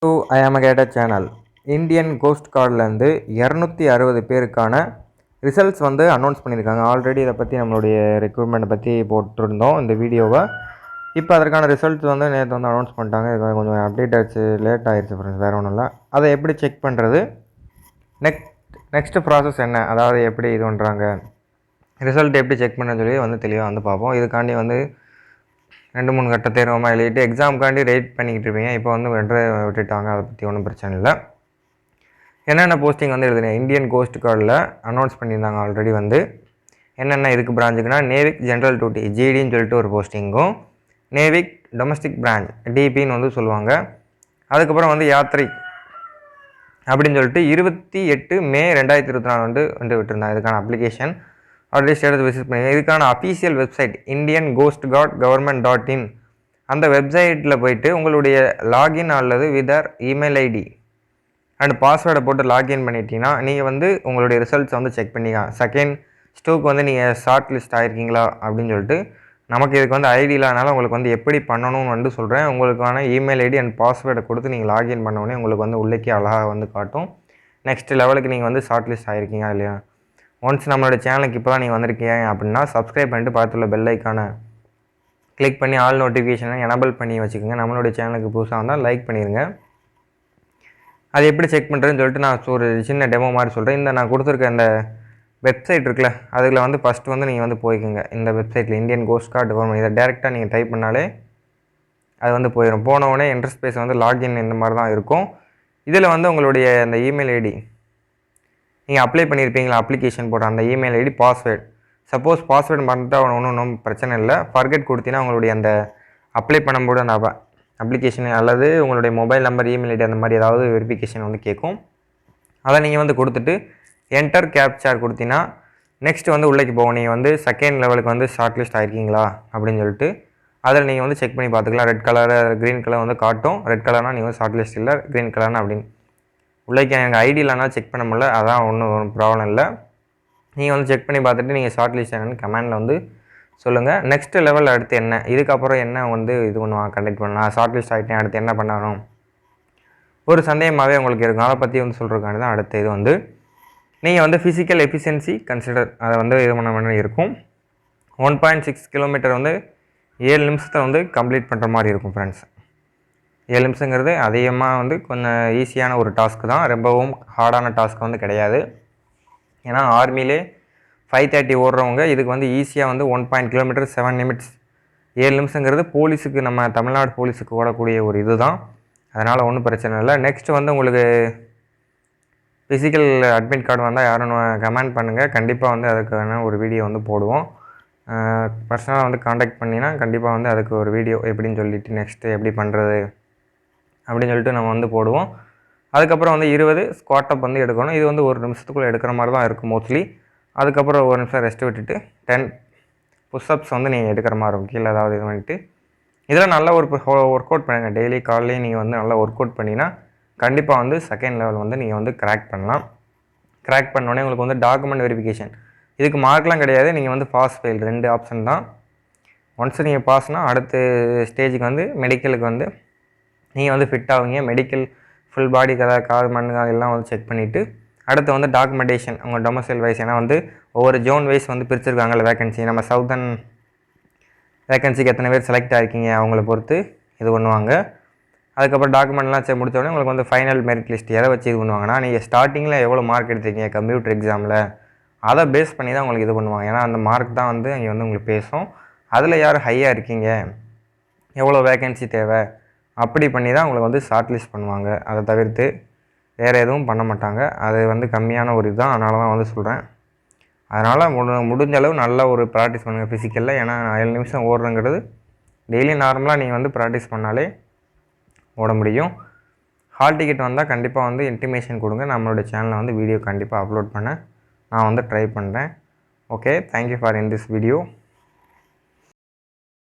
To I am cater channel. Indian coast கார்ட்லேருந்து 260 பேருக்கான results வந்து அனௌன்ஸ் பண்ணியிருக்காங்க. ஆல்ரெடி இதை பற்றி நம்மளுடைய ரெக்ரூட்மெண்ட்டை பற்றி போட்டிருந்தோம் இந்த வீடியோவை. இப்போ அதற்கான ரிசல்ட்ஸ் வந்து நேற்று வந்து அனௌன்ஸ் பண்ணிட்டாங்க. இது கொஞ்சம் அப்டேட் ஆகிடுச்சு, லேட் ஆகிடுச்சு ஃப்ரெண்ட்ஸ், வேறு ஒன்றும் இல்லை. அதை எப்படி செக் பண்ணுறது, நெக்ஸ்ட்டு ப்ராசஸ் என்ன, அதாவது எப்படி இது பண்ணுறாங்க, ரிசல்ட் எப்படி செக் பண்ணுன்னு சொல்லி வந்து தெளிவாக வந்து பார்ப்போம். இதுக்காண்டி வந்து 2-3 கட்ட தேர்வமாக எழுதிட்டு எக்ஸாமுக்காண்டி வெயிட் பண்ணிக்கிட்டு இருப்பீங்க. இப்போ வந்து விட்டுட்டாங்க, அதை பற்றி ஒன்றும் பிரச்சனை இல்லை. என்னென்ன போஸ்டிங் வந்து எழுதுனேன், இந்தியன் கோஸ்ட் கார்டில் அனௌன்ஸ் பண்ணியிருந்தாங்க ஆல்ரெடி. வந்து என்னென்ன இதுக்கு பிரான்ச்சுக்குன்னா, நேவிக் ஜென்ரல் டியூட்டி ஜிடின்னு சொல்லிட்டு ஒரு போஸ்டிங்கும், நேவிக் டொமஸ்டிக் பிரான்ச் டிபின்னு வந்து சொல்லுவாங்க. அதுக்கப்புறம் வந்து யாத்ரி அப்படின்னு சொல்லிட்டு 28 மே 2024 வந்து விட்டுருந்தாங்க. இதுக்கான அப்ளிகேஷன் ஆல்ரெடி ஸ்டேட்டஸ் விசிட் பண்ணி, இதுக்கான official website Indian cost card government.in அந்த வெப்சைட்டில் போயிட்டு உங்களுடைய லாகின் அல்லது விதர் இமெயில் ஐடி அண்ட் பாஸ்வேர்டை போட்டு லாகின் பண்ணிட்டீங்கன்னா நீங்கள் வந்து உங்களுடைய ரிசல்ட்ஸை வந்து செக் பண்ணிக்கலாம். செகண்ட் ஸ்டோக்கு வந்து நீங்கள் ஷார்ட் லிஸ்ட் ஆகிருக்கீங்களா அப்படின்னு சொல்லிட்டு. நமக்கு இதுக்கு வந்து ஐடி இல்லாதனால உங்களுக்கு வந்து எப்படி பண்ணணும்னு வந்து சொல்கிறேன். உங்களுக்கான இமெயில் ஐடி அண்ட் பாஸ்வேர்டை கொடுத்து நீங்கள் லாகின் பண்ணோடனே உங்களுக்கு வந்து உள்ளேக்கே அழகாக வந்து காட்டும். நெக்ஸ்ட் லெவலுக்கு நீங்கள் வந்து ஷார்ட் லிஸ்ட் ஆகிருக்கீங்க இல்லையா. ஒன்ஸ் நம்மளோட சேனலுக்கு இப்போ தான் நீங்கள் வந்திருக்கீங்க அப்படின்னா சப்ஸ்கிரைப் பண்ணிட்டு பார்த்துள்ள பெல் ஐக்கானை கிளிக் பண்ணி ஆல் நோட்டிஃபிகேஷனை எனபிள் பண்ணி வச்சுக்கோங்க. நம்மளுடைய சேனலுக்கு புதுசாக வந்தால் லைக் பண்ணிடுங்க. அது எப்படி செக் பண்ணுறதுன்னு சொல்லிட்டு நான் ஒரு சின்ன டெமோ மாதிரி சொல்கிறேன். இந்த நான் கொடுத்துருக்க இந்த வெப்சைட் இருக்குல்ல, அதில் வந்து ஃபஸ்ட்டு வந்து நீங்கள் வந்து போய்க்குங்க. இந்த வெப்சைட்டில் இந்தியன் கோஸ்ட் கார்டு கவர்மெண்ட் இதை டேரெக்டாக நீங்கள் டைப் பண்ணாலே அது வந்து போயிடும். போனவுடனே இன்டர்ஸ்பேஸ் வந்து லாகின் இந்த மாதிரி தான் இருக்கும். இதில் வந்து உங்களுடைய அந்த இமெயில் ஐடி நீங்கள் அப்ளை பண்ணியிருப்பீங்களா, அப்ளிகேஷன் போட்ட அந்த email ID, password. Suppose password மறந்துட்டால் ஒன்றும் பிரச்சனை இல்லை. ஃபர்கெட் கொடுத்தீங்கன்னா உங்களுடைய அந்த அப்ளை பண்ணும்போது அந்த அப்ளிகேஷன் அல்லது உங்களுடைய மொபைல் நம்பர், இமெயில் ஐடி அந்த மாதிரி ஏதாவது வெரிஃபிகேஷன் வந்து கேட்கும். அதை நீங்கள் வந்து கொடுத்துட்டு என்டர் கேப்சார் கொடுத்தீங்கன்னா நெக்ஸ்ட் வந்து உள்ளேக்கு போகும். நீங்கள் வந்து செகண்ட் லெவலுக்கு வந்து ஷார்ட் லிஸ்ட் ஆகிருக்கீங்களா அப்படின்னு சொல்லிட்டு அதில் நீங்கள் வந்து செக் பண்ணி பார்த்துக்கலாம். ரெட் கலர், க்ரீன் கலர் வந்து காட்டும். ரெட் கலர்னால் நீங்கள் வந்து ஷார்ட் லிஸ்ட் இல்லை, க்ரீன் கலர்னா அப்படின்னு. உள்ளேக்கு எனக்கு ஐடி இல்லைனா செக் பண்ண முடியல, அதான் ஒன்றும் ப்ராப்ளம் இல்லை. நீங்கள் வந்து செக் பண்ணி பார்த்துட்டு நீங்கள் ஷார்ட் லிஸ்ட் என்னென்னு கமெண்டில் வந்து சொல்லுங்கள். நெக்ஸ்ட் லெவல் அடுத்து என்ன, இதுக்கப்புறம் என்ன வந்து இது பண்ணுவாங்க, கண்டக்ட் பண்ணலாம். ஷார்ட் லிஸ்ட் ஆகிட்டேன், அடுத்து என்ன பண்ணணும் ஒரு சந்தேகமாகவே உங்களுக்கு இருக்கும். அதை பற்றி வந்து சொல்கிறதுக்காண்டி தான் அடுத்த இது வந்து நீங்கள் வந்து ஃபிசிக்கல் எஃபிஷியன்சி கன்சிடர் அதை வந்து இது பண்ண இருக்கும். 1.6 கிலோமீட்டர் வந்து 7 நிமிஷத்தை வந்து கம்ப்ளீட் பண்ணுற மாதிரி இருக்கும் ஃப்ரெண்ட்ஸ். 7 நிமிஷங்கிறது அதிகமாக வந்து கொஞ்சம் ஈஸியான ஒரு டாஸ்க்கு தான், ரொம்பவும் ஹார்டான டாஸ்க் வந்து கிடையாது. ஏன்னா ஆர்மியிலே 5:30 ஓடுறவங்க இதுக்கு வந்து ஈஸியாக வந்து 1 கிலோமீட்டர் 7 நிமிட்ஸ். 7 நிமிஷங்கிறது போலீஸுக்கு, நம்ம தமிழ்நாடு போலீஸுக்கு ஓடக்கூடிய ஒரு இது தான். அதனால் ஒன்றும் பிரச்சனை இல்லை. நெக்ஸ்ட்டு வந்து உங்களுக்கு ஃபிசிக்கல் அட்மிட் கார்டு வந்தால் யாரும் கமெண்ட் பண்ணுங்கள். கண்டிப்பாக வந்து அதுக்கான ஒரு வீடியோ வந்து போடுவோம். பர்சனலாக வந்து காண்டாக்ட் பண்ணினா கண்டிப்பாக வந்து அதுக்கு ஒரு வீடியோ எப்படின்னு சொல்லிவிட்டு நெக்ஸ்ட்டு எப்படி பண்ணுறது அப்படின்னு சொல்லிட்டு நம்ம வந்து போடுவோம். அதுக்கப்புறம் வந்து 20 ஸ்குவாட் அப் வந்து எடுக்கணும். இது வந்து 1 நிமிஷத்துக்குள்ளே எடுக்கிற மாதிரி தான் இருக்கும் மோஸ்ட்லி. அதுக்கப்புறம் 1 நிமிஷம் ரெஸ்ட் விட்டுட்டு 10 புஷ்அப்ஸ் வந்து நீங்கள் எடுக்கிற மாதிரி இருக்கும். கீழே ஏதாவது இது பண்ணிட்டு இதில் நல்ல ஒரு ஒர்க் அவுட் பண்ணுங்கள். டெய்லி காலையிலேயே நீங்கள் வந்து நல்லா ஒர்க் அவுட் பண்ணினா கண்டிப்பாக வந்து செகண்ட் லெவல் வந்து நீங்கள் வந்து கிராக் பண்ணலாம். கிராக் பண்ணோடனே உங்களுக்கு வந்து டாக்குமெண்ட் வெரிஃபிகேஷன், இதுக்கு மார்க்லாம் கிடையாது. நீங்கள் வந்து பாஸ் ஃபெயில் 2 ஆப்ஷன் தான். ஒன்ஸ் நீங்கள் பாஸ்னால் அடுத்த ஸ்டேஜுக்கு வந்து மெடிக்கலுக்கு வந்து நீங்கள் வந்து ஃபிட் ஆகுங்க. மெடிக்கல் ஃபுல் பாடி கால் மண்ணு எல்லாம் வந்து செக் பண்ணிவிட்டு அடுத்து வந்து டாக்குமெண்டேஷன் உங்கள் டொமசைல் வைஸ். ஏன்னா வந்து ஒவ்வொரு ஜோன் வைஸ் வந்து பிரிச்சுருக்காங்கல்ல வேக்கன்சி. நம்ம சவுதர்ன் வேக்கன்சிக்கு எத்தனை பேர் செலக்ட் ஆகிருக்கீங்க அவங்கள பொறுத்து இது பண்ணுவாங்க. அதுக்கப்புறம் டாக்குமெண்ட்லாம் முடிச்ச உடனே உங்களுக்கு வந்து ஃபைனல் மெரிட் லிஸ்ட் எதை வச்சு இது பண்ணுவாங்கன்னா, நீங்கள் ஸ்டார்டிங்கில் எவ்வளோ மார்க் எடுத்திருக்கீங்க கம்ப்யூட்டர் எக்ஸாமில், அதை பேஸ் பண்ணி தான் உங்களுக்கு இது பண்ணுவாங்க. ஏன்னா அந்த மார்க் தான் வந்து இங்கே வந்து உங்களுக்கு பேசும். அதில் யார் ஹையாக இருக்கீங்க, எவ்வளோ வேக்கன்சி தேவை, அப்படி பண்ணி தான் உங்களுக்கு வந்து ஷார்ட் லிஸ்ட் பண்ணுவாங்க. அதை தவிர்த்து வேறு எதுவும் பண்ண மாட்டாங்க. அது வந்து கம்மியான ஒரு இதுதான், அதனால தான் வந்து சொல்கிறேன். அதனால் முடிஞ்ச அளவு நல்லா ஒரு ப்ராக்டிஸ் பண்ணுங்கள் ஃபிசிக்கலில். ஏன்னா 7 நிமிஷம் ஓடுறங்கிறது டெய்லி நார்மலாக நீங்கள் வந்து ப்ராக்டிஸ் பண்ணாலே ஓட முடியும். ஹால் டிக்கெட் வந்தால் கண்டிப்பாக வந்து இன்டிமேஷன் கொடுங்க. நம்மளோட சேனலில் வந்து வீடியோ கண்டிப்பாக அப்லோட் பண்ண நான் வந்து ட்ரை பண்ணுறேன். Okay, thank you for in this video.